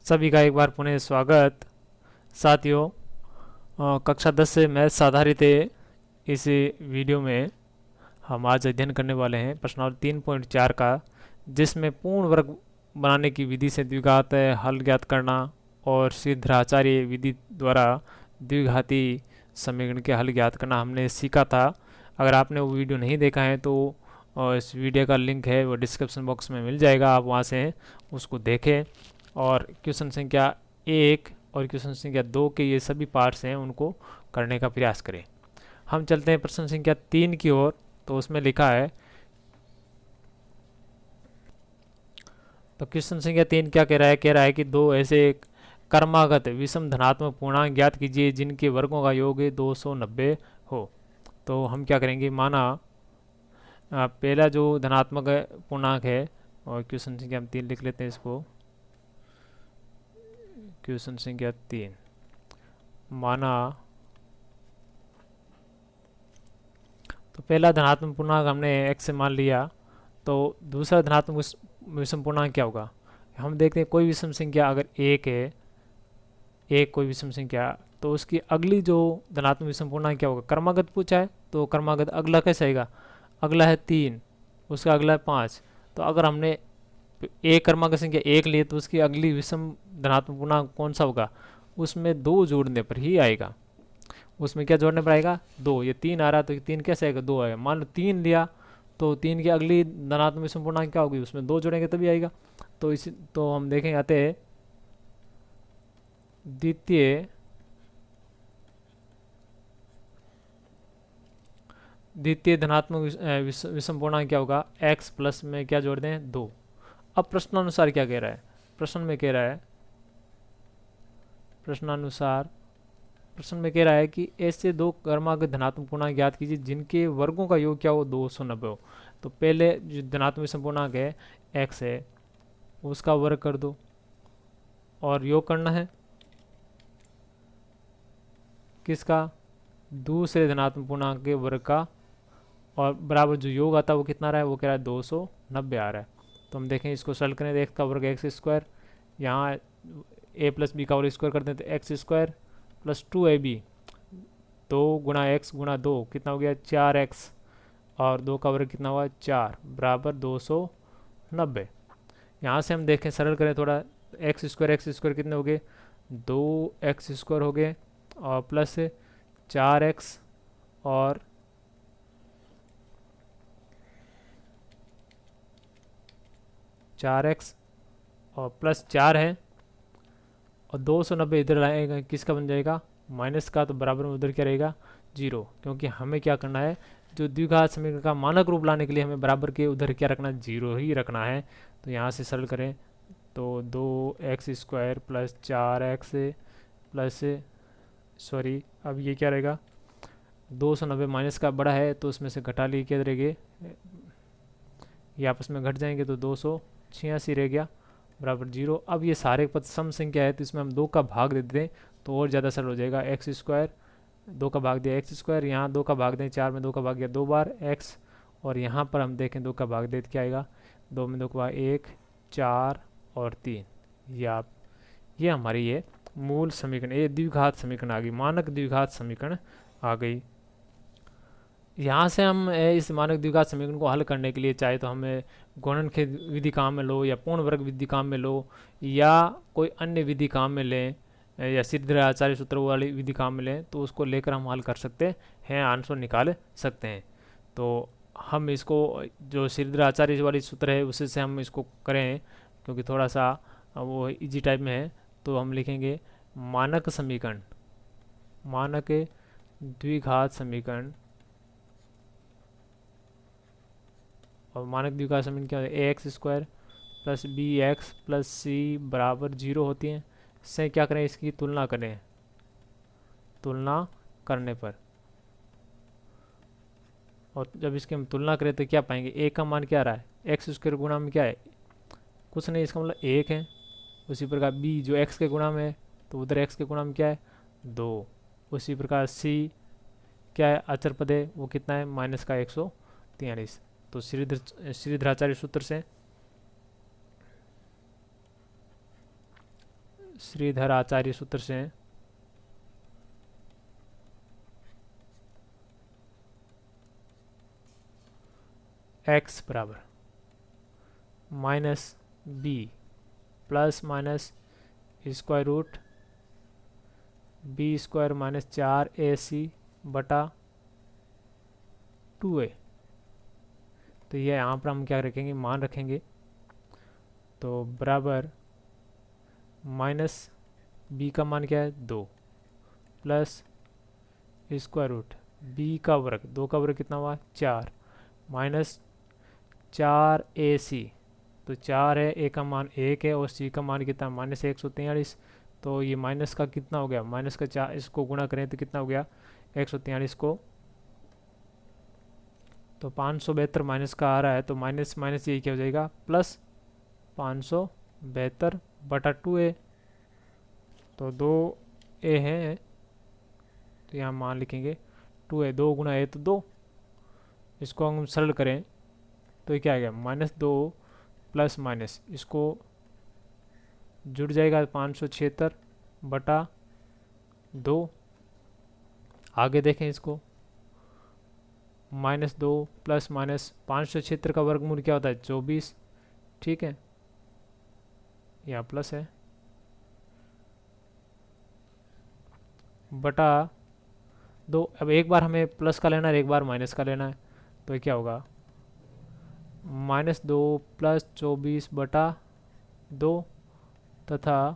सभी का एक बार पुनः स्वागत। साथियों, कक्षा 10 से मैथ्स आधारित इस वीडियो में हम आज अध्ययन करने वाले हैं प्रश्नावली 3.4 का, जिसमें पूर्ण वर्ग बनाने की विधि से द्विघात हल ज्ञात करना और सिद्धाचार्य विधि द्वारा द्विघाती समीकरण के हल ज्ञात करना हमने सीखा था। अगर आपने वो वीडियो नहीं देखा है तो इस वीडियो का लिंक है वो डिस्क्रिप्शन बॉक्स में मिल जाएगा, आप वहाँ से उसको देखें। और क्वेश्चन संख्या 1 और क्वेश्चन संख्या 2 के ये सभी पार्ट्स हैं उनको करने का प्रयास करें। हम चलते हैं प्रश्न संख्या 3 की ओर। तो उसमें लिखा है, तो क्वेश्चन संख्या 3 क्या कह रहा है कि दो ऐसे क्रमागत विषम धनात्मक पूर्णांक ज्ञात कीजिए जिनके वर्गों का योग 290 हो। तो हम क्या करेंगे, माना पहला जो धनात्मक पूर्णांक है, और क्वेश्चन संख्या हम 3 लिख लेते हैं इसको। क्वेश्चन संख्या 3, माना तो पहला धनात्मक पूर्णांक हमने x से मान लिया, तो दूसरा धनात्मक विषम पूर्णांक क्या होगा। हम देखते हैं कोई विषम संख्या अगर एक है, एक कोई विषम संख्या, तो उसकी अगली जो धनात्मक विषम पूर्णांक क्या होगा। क्रमागत पूछा है तो क्रमागत अगला कैसे आएगा, अगला है 3, उसका अगला है 5। तो अगर हमने एक क्रमांक संख्या 1 लिए तो उसकी अगली विषम धनात्मक पूर्णांक कौन सा होगा, उसमें 2 जोड़ने पर ही आएगा। उसमें क्या जोड़ने पर आएगा, 2। ये 3 आ रहा तो 3 कैसे आएगा, 2 आएगा। मान लो 3 लिया तो 3 की अगली धनात्मक विषम पूर्णांक क्या होगी, उसमें 2 जोड़ेंगे तभी आएगा। तो हम देखेंगे आते द्वितीय धनात्मक विषम पूर्णांक क्या होगा, x प्लस में क्या जोड़ दें, 2। अब प्रश्नानुसार क्या कह रहा है, प्रश्न में कह रहा है, प्रश्न में कह रहा है कि ऐसे दो क्रमागत धनात्मक पूर्णांक ज्ञात कीजिए जिनके वर्गों का योग क्या हो, 290 हो। तो पहले जो धनात्मक विषम पूर्णांक है x है, उसका वर्ग कर दो और योग करना है किसका, दूसरे धनात्मक पूर्णांक के वर्ग का, और बराबर जो योग आता है वो कितना रहा है, वो कह रहा है 290 आ रहा है। तो हम देखें इसको सॉल्व करें, एक्स का वर्ग एक्स स्क्वायर, यहाँ ए प्लस बी का वर्ग स्क्वायर करते हैं तो एक्स स्क्वायर प्लस 2ab, 2 गुणा एक्स गुणा 2 कितना हो गया 4x, और 2 का वर्ग कितना हुआ 4 बराबर 290। यहाँ से हम देखें सरल करें थोड़ा, एक्स स्क्वायर कितने हो गए, 2x स्क्वायर हो गए, और प्लस 4x और 4x और प्लस 4 है, और 290 इधर आएगा किसका बन जाएगा, माइनस का, तो बराबर में उधर क्या रहेगा 0, क्योंकि हमें क्या करना है, जो द्विघात समीकरण का मानक रूप लाने के लिए हमें बराबर के उधर क्या रखना है, 0 ही रखना है। तो यहाँ से सरल करें तो 2x square plus 4x plus, sorry अब ये क्या रहेगा, 290 माइनस का बड़ा है तो उसमें से घटा लिए क्या रहेंगे, ये आपस में घट जाएंगे तो 286 रह गया बराबर 0। अब ये सारे पद सम संख्या है तो इसमें हम 2 का भाग दे दें तो और ज़्यादा सरल हो जाएगा। एक्स स्क्वायर 2 का भाग दिया एक्स स्क्वायर, यहाँ 2 का भाग दें, 4 में 2 का भाग गया 2 बार x, और यहाँ पर हम देखें 2 का भाग दे तो क्या आएगा, 2 में 2 का भाग 1, 4 और 3। ये हमारी ये मूल समीकरण, ये द्विघात समीकरण आ गई, मानक द्विघात समीकरण आ गई। यहाँ से हम इस मानक द्विघात समीकरण को हल करने के लिए चाहे तो हमें गुणन खेद विधि काम में लो, या पूर्ण वर्ग विधि काम में लो, या कोई अन्य विधि काम में लें, या सिद्धाचार्य सूत्र वाली विधि काम में लें, तो उसको लेकर हम हल कर सकते हैं, आंसर निकाल सकते हैं। तो हम इसको जो सिद्धाचार्य वाली सूत्र है उसी से हम इसको करें, क्योंकि थोड़ा सा वो इजी टाइप में है। तो हम लिखेंगे मानक समीकरण, मानक द्विघात समीकरण, और मानक द्विघात समीकरण क्या है, a x square plus b x plus c बराबर 0 होती हैं। इससे क्या करें, इसकी तुलना करें, तुलना करने पर, और जब इसकी हम तुलना करें तो क्या पाएंगे, ए का मान क्या आ रहा है, एक्स स्क्वायर गुणा में क्या है, कुछ नहीं, इसका मतलब 1 है। उसी प्रकार बी जो एक्स के गुणा में है तो उधर एक्स के गुणा में क्या है 2। उसी प्रकार सी क्या है, अचर पद है, वो कितना है माइनस का 143। तो श्रीधराचार्य सूत्र से श्रीधर आचार्य सूत्र से x बराबर minus B plus minus square root B square minus 4ac बटा 2a। तो ये यहाँ पर हम क्या रखेंगे, मान रखेंगे। तो बराबर माइनस बी का मान क्या है 2 प्लस स्क्वायर रूट बी का वर्ग, 2 का वर्ग कितना हुआ 4 माइनस 4ac। तो 4 है, ए का मान 1 है और सी का मान कितना माइनस 143। तो ये माइनस का कितना हो गया, माइनस का 4, इसको गुणा करें तो कितना हो गया 143 को। तो 572 माइनस का आ रहा है, तो माइनस माइनस ये क्या हो जाएगा प्लस 572 बटा 2a। तो 2a है, तो यहाँ मान लिखेंगे 2a, 2 गुना a तो 2। इसको हम सरल करें तो ये क्या आ गया -2 प्लस माइनस, इसको जुड़ जाएगा 576 बटा 2। आगे देखें इसको, -2 प्लस माइनस 576 का वर्गमूल क्या होता है 24, ठीक है, यहाँ प्लस है, बटा 2। अब एक बार हमें प्लस का लेना है, एक बार माइनस का लेना है। तो ये क्या होगा -2 प्लस 24 बटा 2 तथा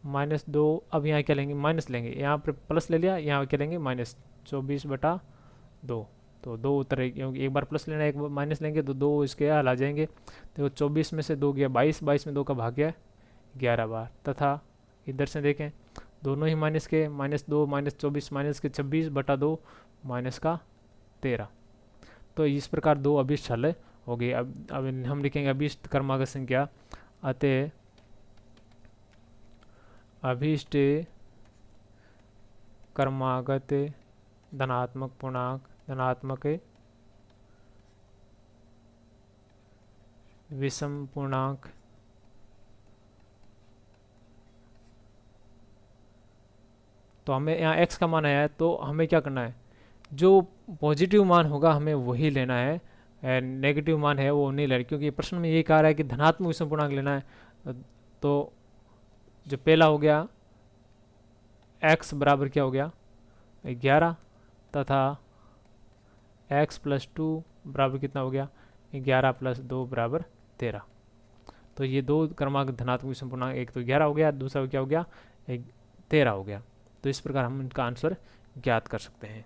-2। अब यहाँ क्या लेंगे, माइनस लेंगे, यहाँ पर प्लस ले लिया, यहाँ क्या लेंगे -24 बटा 2। तो 2 उतरे, क्योंकि एक बार प्लस लेना है एक बार माइनस लेंगे, तो 2 इसके हल आ जाएंगे। तो 24 में से 2 गया 22, 22 में 2 का भाग गया 11 बार। तथा इधर से देखें दोनों ही माइनस के, -2 -24 माइनस के 26 बटा 2 माइनस का 13। तो इस प्रकार 2 अभिष्ट हल हो गए। अब हम लिखेंगे अभिष्ट क्रमागत संख्या, अतः अभिष्ट क्रमागत धनात्मक पूर्णांक धनात्मक विषम पूर्णांक तो हमें यहाँ x का मान आया है, तो हमें क्या करना है, जो पॉजिटिव मान होगा हमें वही लेना है, नेगेटिव मान है वो नहीं लेना, क्योंकि प्रश्न में यही कहा रहा है कि धनात्मक विषम पूर्णांक लेना है। तो जो पहला हो गया x बराबर क्या हो गया 11 तथा x प्लस 2 बराबर कितना हो गया 11 प्लस 2 बराबर 13। तो ये 2 क्रमांक धनात्मक विषम पूर्णांक, एक तो 11 हो गया, दूसरा क्या हो गया 13 हो गया। तो इस प्रकार हम इनका आंसर ज्ञात कर सकते हैं।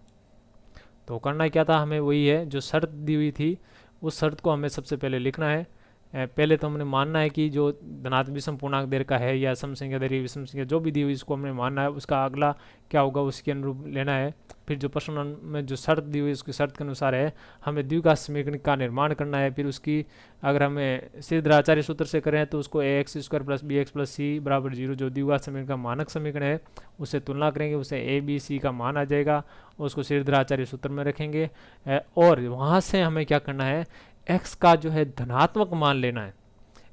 तो करना क्या था, हमें वही है जो शर्त दी हुई थी, उस शर्त को हमें सबसे पहले लिखना है। पहले तो हमने मानना है कि जो धनात्मक विषम पूर्णांक दे रखा है या सम संख्या दे रही है, विषम संख्या जो भी दी हुई इसको हमने मानना है, उसका अगला क्या होगा उसके अनुरूप लेना है। फिर जो प्रश्न में जो शर्त दी हुई उसकी शर्त के अनुसार है हमें द्विघात समीकरण का निर्माण करना है। फिर उसकी अगर हमें श्रीधर आचार्य सूत्र से करें तो उसको ax square plus b x plus c बराबर 0 जो द्विघात समीकरण का मानक समीकरण है उससे तुलना करेंगे, उसे ए बी सी का मान आ जाएगा, उसको श्रीधर आचार्य सूत्र में रखेंगे। और वहाँ से हमें क्या करना है, x का जो है धनात्मक मान लेना है,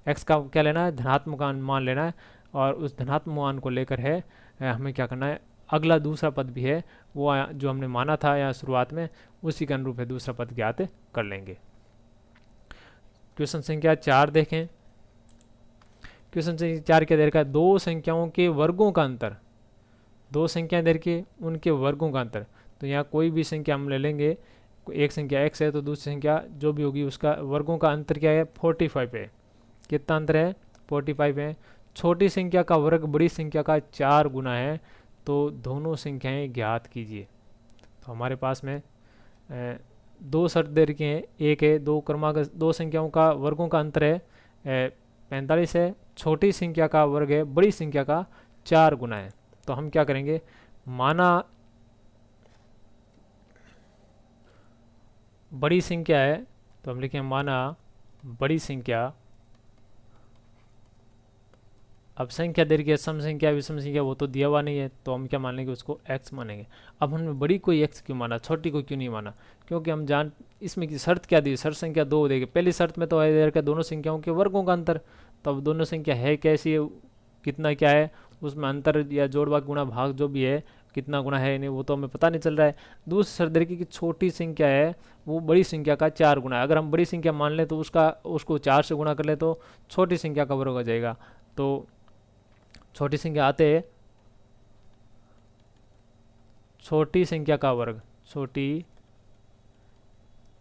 x का क्या लेना है धनात्मक मान लेना है। और उस धनात्मक मान को लेकर है हमें क्या करना है, अगला दूसरा पद भी है वो जो हमने माना था या शुरुआत में उसी के अनुरूप है दूसरा पद ज्ञात कर लेंगे। क्वेश्चन संख्या 4 देखें। क्वेश्चन संख्या 4 क्या दे रखा है, दो संख्याओं के वर्गों का अंतर, दो संख्याएं दे रखी उनके वर्गों का अंतर। तो यहाँ कोई भी संख्या हम ले लेंगे, एक संख्या x है तो दूसरी संख्या जो भी होगी उसका वर्गों का अंतर क्या है 45 है। कितना अंतर है 45 है। छोटी संख्या का वर्ग बड़ी संख्या का 4 गुना है, तो दोनों संख्याएं ज्ञात कीजिए। तो हमारे पास में दो शर्त दे रखी हैं, एक है दो क्रमांक दो संख्याओं का वर्गों का अंतर है 45 है, छोटी संख्या का वर्ग है बड़ी संख्या का 4 गुना है। तो हम क्या करेंगे, माना बड़ी संख्या है तो हम लिखें माना बड़ी संख्या, अब संख्या दे रखी है सम संख्या विषम संख्या वो तो दिया हुआ नहीं है, तो हम क्या मान लेंगे उसको x मानेंगे। अब हमने बड़ी कोई x क्यों माना, छोटी को क्यों नहीं माना, क्योंकि हम जान इसमें की शर्त क्या दी, शर्त संख्या 2 देगी। पहली शर्त में तो है दे रखा दोनों संख्याओं के वर्गों का अंतर, तो अब दोनों संख्या है कैसी है कितना क्या है उसमें अंतर या जोड़ भाग गुणा भाग जो भी है कितना गुणा है नहीं वो तो हमें पता नहीं चल रहा है। दूसरे तरीके की छोटी संख्या है वो बड़ी संख्या का 4 गुना है। अगर हम बड़ी संख्या मान लें तो उसको 4 से गुणा कर ले तो छोटी संख्या का वर्ग हो जाएगा। तो छोटी संख्या आते हैं छोटी संख्या का वर्ग, छोटी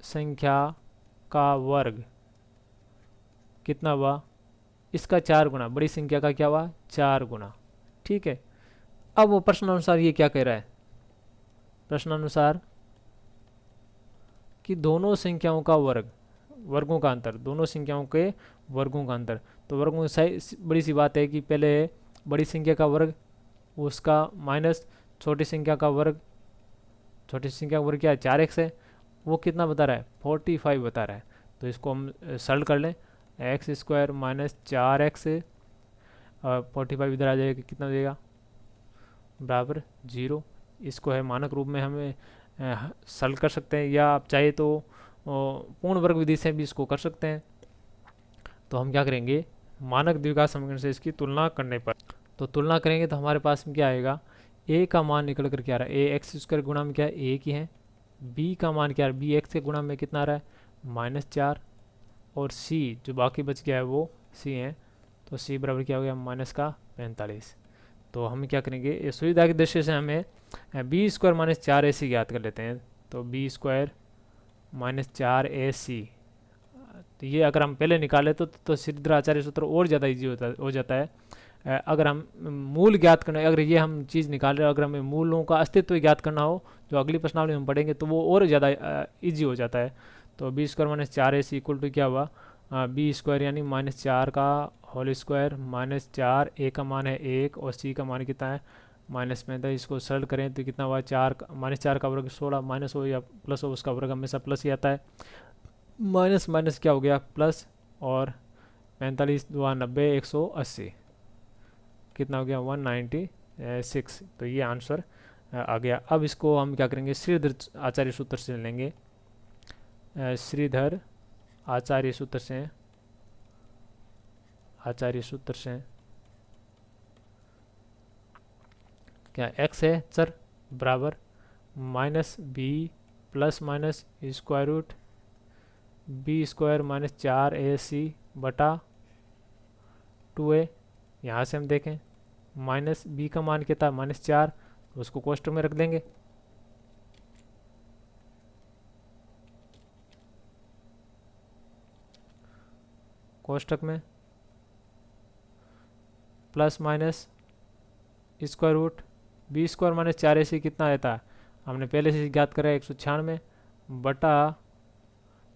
संख्या का वर्ग कितना हुआ इसका 4 गुना, बड़ी संख्या का क्या हुआ 4 गुना। ठीक है, अब वो प्रश्नानुसार ये क्या कह रहा है, प्रश्नानुसार कि दोनों संख्याओं का वर्ग, वर्गों का अंतर, दोनों संख्याओं के वर्गों का अंतर। तो वर्गों की बड़ी सी बात है कि पहले बड़ी संख्या का वर्ग उसका माइनस छोटी संख्या का वर्ग, छोटी संख्या का वर्ग क्या है 4x है, वो कितना बता रहा है 45 बता रहा है। तो इसको हम सरल कर लें, एक्स स्क्वायर माइनस 4x और 45 इधर आ जाएगा, कितना हो जाएगा बराबर 0। इसको है मानक रूप में हमें सरल कर सकते हैं, या आप चाहे तो पूर्ण वर्ग विधि से भी इसको कर सकते हैं। तो हम क्या करेंगे, मानक द्विघात समीकरण से इसकी तुलना करने पर, तो तुलना करेंगे तो हमारे पास में क्या आएगा, a का मान निकल कर क्या आ रहा है, ए एक्स स्क्वायर गुणा में क्या है एक ही है, b का मान क्या है बी एक्स के गुणा में कितना आ रहा है -4, और c जो बाकी बच गया है वो c है, तो c बराबर क्या हो गया -45। तो हम क्या करेंगे, ये सुविधा की दृष्टि से हमें बी स्क्वायर -4 AC ज्ञात कर लेते हैं। तो बी स्क्वायर -4 AC, तो ये अगर हम पहले निकाले तो सिद्ध आचार्य सूत्र और ज़्यादा इजी हो जाता है। अगर हम मूल ज्ञात करना, अगर ये हम चीज़ निकाल रहे हैं, अगर हमें मूलों का अस्तित्व ज्ञात करना हो जो अगली प्रश्नावली में हम पढ़ेंगे तो वो और ज़्यादा ईजी हो जाता है। तो B square -4 AC equal to क्या हुआ, बी स्क्वायर यानी -4 का होल स्क्वायर -4, ए का मान है 1 और सी का मान कितना है -35। इसको सरल करें तो कितना हुआ -4 का वर्ग 16, माइनस हो या प्लस हो उसका वर्ग हमेशा प्लस ही आता है, माइनस माइनस क्या हो गया प्लस, और 45 2 90 180 कितना हो गया 196। तो ये आंसर आ गया। अब इसको हम क्या करेंगे, श्रीधर आचार्य सूत्र से लेंगे, श्रीधर आचार्य सूत्र से, आचार्य सूत्र से क्या x है चर बराबर -b plus minus square root B square -4 AC बटा 2a। यहाँ से हम देखें -b का मान कितना -4, तो उसको कोष्टक में रख देंगे, कोष्टक में plus minus square root B square -4 AC कितना आता है हमने पहले से ज्ञात करा है 196 बटा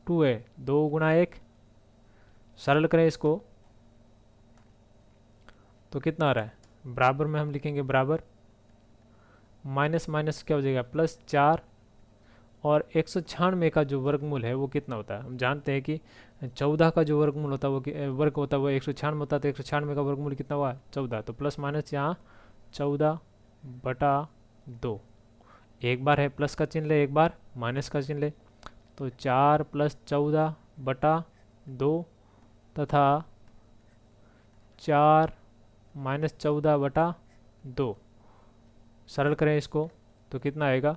2a, 2 गुणा 1, सरल करें इसको तो कितना आ रहा है, बराबर में हम लिखेंगे बराबर माइनस माइनस क्या हो जाएगा +4, और 196 का जो वर्गमूल है वो कितना होता है, हम जानते हैं कि 14 का जो वर्गमूल होता है वो वर्ग होता है वो 196 होता है, तो 196 का वर्गमूल कितना हुआ 14, तो प्लस माइनस यहाँ 14 बटा 2, एक बार है प्लस का चिन्ह ले एक बार माइनस का चिन्ह ले, तो 4 + 14 बटा 2 तथा 4 - 14 बटा 2, सरल करें इसको तो कितना आएगा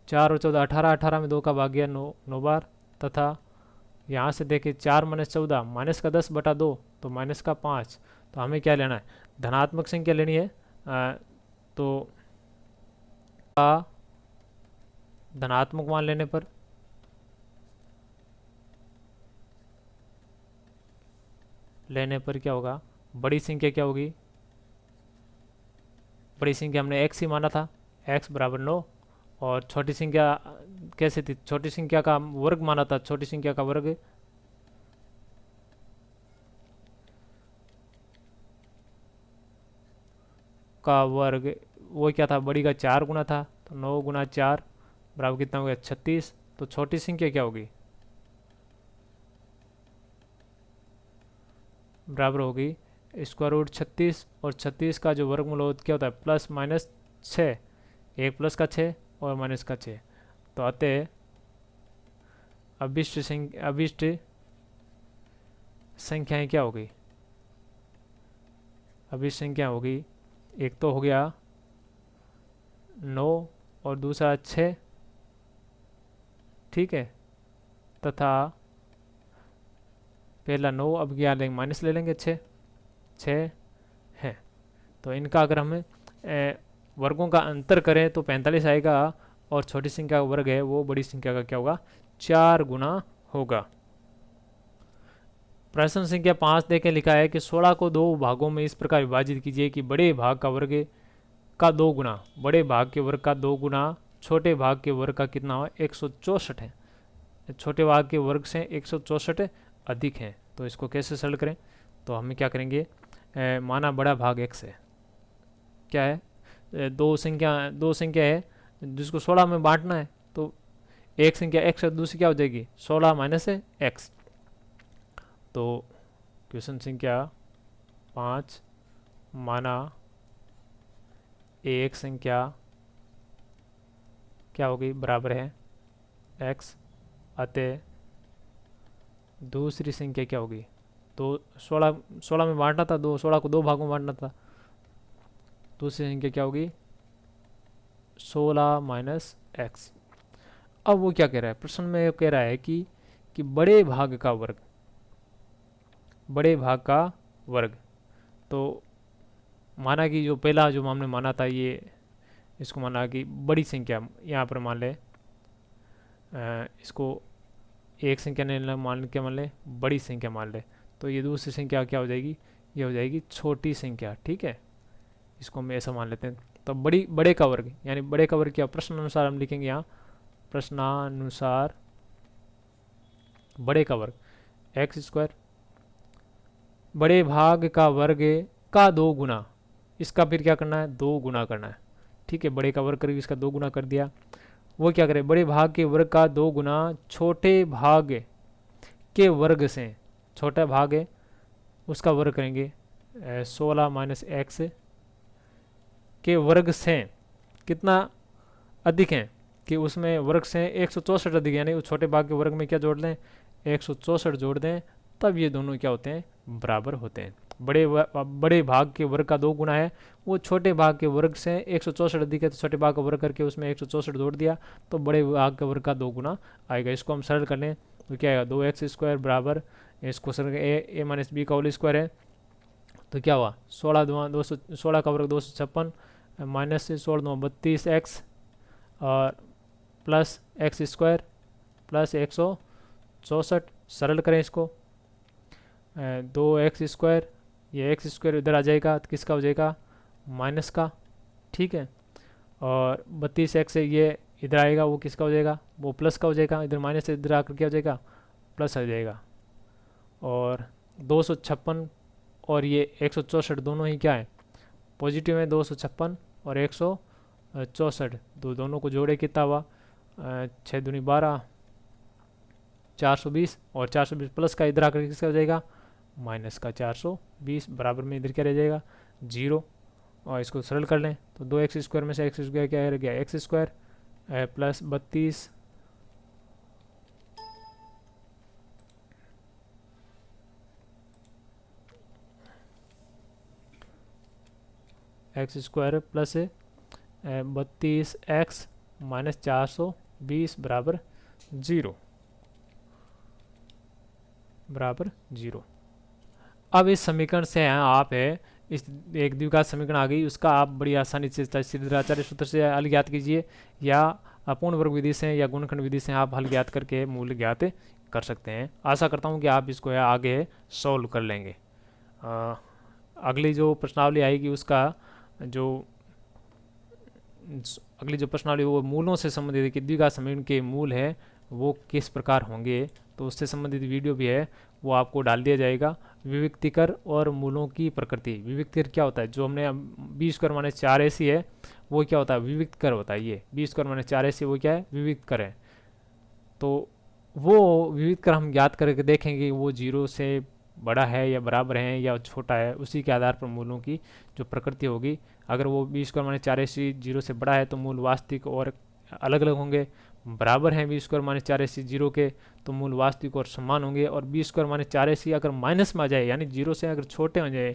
4 और 14 18, 18 में 2 का भाग गया 9, 9 बार, तथा यहाँ से देखें 4 - 14 माइनस का 10 बटा 2, तो माइनस का 5। तो हमें क्या लेना है, धनात्मक संख्या लेनी है, तो धनात्मक मान लेने पर क्या होगा, बड़ी संख्या क्या होगी, बड़ी संख्या हमने x ही माना था, x बराबर 9, और छोटी संख्या कैसे थी, छोटी संख्या का वर्ग माना था, छोटी संख्या का वर्ग वो क्या था, बड़ी का 4 गुना था, तो 9 गुना 4 बराबर कितना हो गया 36। तो छोटी संख्या क्या होगी, बराबर होगी स्क्वायर रूट 36, और 36 का जो वर्गमूल क्या होता है +- 1 प्लस का 6 और माइनस का 6, तो अतः अभिष्ट संख्याएं क्या हो गई, अभी संख्या होगी, एक तो हो गया 9 और दूसरा 6, ठीक है, तथा पहला 9, अब क्या लेंगे, माइनस ले लेंगे, 6 है। तो इनका अगर हम वर्गों का अंतर करें तो 45 आएगा, और छोटी संख्या का वर्ग है वो बड़ी संख्या का क्या होगा, 4 गुना होगा। प्रश्न संख्या 5 देखें, लिखा है कि 16 को 2 भागों में इस प्रकार विभाजित कीजिए कि बड़े भाग का वर्ग का 2 गुना, बड़े भाग के वर्ग का 2 गुना छोटे भाग के वर्ग का कितना हो, 164 है। छोटे भाग के वर्ग से 164 अधिक है। तो इसको कैसे सरल करें, तो हमें क्या करेंगे, माना बड़ा भाग x है, क्या है, दो संख्या है जिसको 16 में बांटना है, तो एक संख्या x है, दूसरी क्या हो जाएगी 16 माइनस x। तो क्वेश्चन संख्या 5, माना एक संख्या क्या होगी, बराबर है x, अतः दूसरी संख्या क्या होगी, तो 16 में बांटना था, 16 को 2 भागों में बांटना था, दूसरी संख्या क्या होगी 16 माइनस एक्स। अब वो क्या कह रहा है, प्रश्न में कह रहा है कि बड़े भाग का वर्ग, बड़े भाग का वर्ग, तो माना कि जो पहला जो हमने माना था, ये इसको माना कि बड़ी संख्या, यहाँ पर मान ले इसको एक संख्या ने मान के मान ले, बड़ी संख्या मान ले, तो ये दूसरी संख्या क्या हो जाएगी, ये हो जाएगी छोटी संख्या, ठीक है, इसको हम ऐसा मान लेते हैं। तो बड़े का वर्ग, यानी बड़े का वर्ग क्या, प्रश्नानुसार हम लिखेंगे यहाँ, प्रश्नानुसार बड़े का वर्ग एक्स स्क्वायर, बड़े भाग का वर्ग का 2 गुना, इसका फिर क्या करना है, 2 गुना करना है, ठीक है, बड़े का वर्ग करके इसका 2 गुना कर दिया। वो क्या करे, बड़े भाग के वर्ग का 2 गुना छोटे भाग के वर्ग से, छोटा भाग है उसका वर्ग करेंगे 16 माइनस एक्स के वर्ग से कितना अधिक है, कि उसमें वर्ग से 164 अधिक है, यानी उस छोटे भाग के वर्ग में क्या जोड़ दें, 164 जोड़ दें, तब ये दोनों क्या होते हैं, बराबर होते हैं। बड़े भाग के वर्ग का 2 गुना है, वो छोटे भाग के वर्ग से 164 अधिक है, तो छोटे भाग का वर्ग करके उसमें 164 जोड़ दिया, तो बड़े भाग के वर्ग का 2 गुना आएगा। इसको हम सरल कर लें तो क्या आएगा, 2x स्क्वायर बराबर, इसको सरल ए माइनस बी का होल स्क्वायर है, तो क्या हुआ 16 का वर्ग 256 माइनस से 16 32x और प्लस एक्स स्क्वायर प्लस 164, सरल करें इसको, 2x स्क्वायर, ये एक्स स्क्वायर इधर आ जाएगा तो किसका हो जाएगा, माइनस का, ठीक है, और 32x है ये इधर आएगा, वो किसका हो जाएगा, वो प्लस का हो जाएगा, इधर माइनस से इधर आकर क्या हो जाएगा, प्लस आ जाएगा, और 256 और ये 164 दोनों ही क्या है, पॉजिटिव है, 256 और 164, दोनों को जोड़े कितना हुआ, 6 दूनी 12, 420, और 420 प्लस का इधर आकर किसका हो जाएगा, माइनस का 420, बराबर में इधर क्या रह जाएगा 0, और इसको सरल कर लें तो 2x स्क्वायर में से x स्क्वायर क्या रह गया, x square plus 32 x square plus 32x minus 420 बराबर 0, बराबर 0। अब इस समीकरण से आप है इस एक द्विघात समीकरण आ गई, उसका आप बड़ी आसानी से श्रीधराचार्य सूत्र से हल ज्ञात कीजिए, या अपूर्ण वर्ग विधि से या गुणनखंड विधि से आप हल ज्ञात करके मूल्य ज्ञात कर सकते हैं। आशा करता हूँ कि आप इसको आगे सॉल्व कर लेंगे। अगली जो प्रश्नावली आएगी उसका जो अगली जो प्रश्नावली वो मूलों से संबंधित है कि द्विघात समीकरण के मूल है वो किस प्रकार होंगे, तो उससे संबंधित वीडियो भी है, वो आपको डाल दिया जाएगा। विविक्तिकर और मूलों की प्रकृति, विविक्तिकर क्या होता है, जो हमने बी स्क्वायर माइनस 4 ऐसी है वो क्या होता है, विविक्तकर होता है। ये बी स्क्वायर माइनस 4 ऐसी वो क्या है, विविक्तकर है। तो वो विविक्तकर हम ज्ञात करके देखेंगे वो 0 से बड़ा है या बराबर है या छोटा है, उसी के आधार पर मूलों की जो प्रकृति होगी। अगर वो बी स्क्वायर माइनस 4 ऐसी 0 से बड़ा है तो मूल वास्तविक और अलग अलग होंगे, बराबर हैं बी स्क्वायर माइनस 4 ऐसी 0 के तो मूल वास्तविक और समान होंगे। और बी स्क्वायर माइनस 4 ऐसी अगर माइनस में आ जाए, यानी 0 से अगर छोटे हो जाए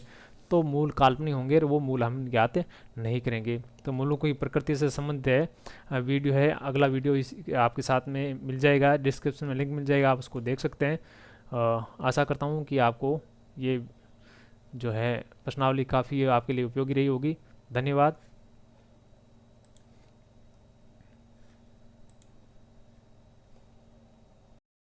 तो मूल काल्पनिक होंगे और वो मूल हम ज्ञात नहीं करेंगे। तो मूलों की प्रकृति से संबंधित है वीडियो है, अगला वीडियो इस आपके साथ में मिल जाएगा, डिस्क्रिप्शन में लिंक मिल जाएगा, आप उसको देख सकते हैं। आशा करता हूँ कि आपको ये जो है प्रश्नावली काफ़ी आपके लिए उपयोगी रही होगी। धन्यवाद।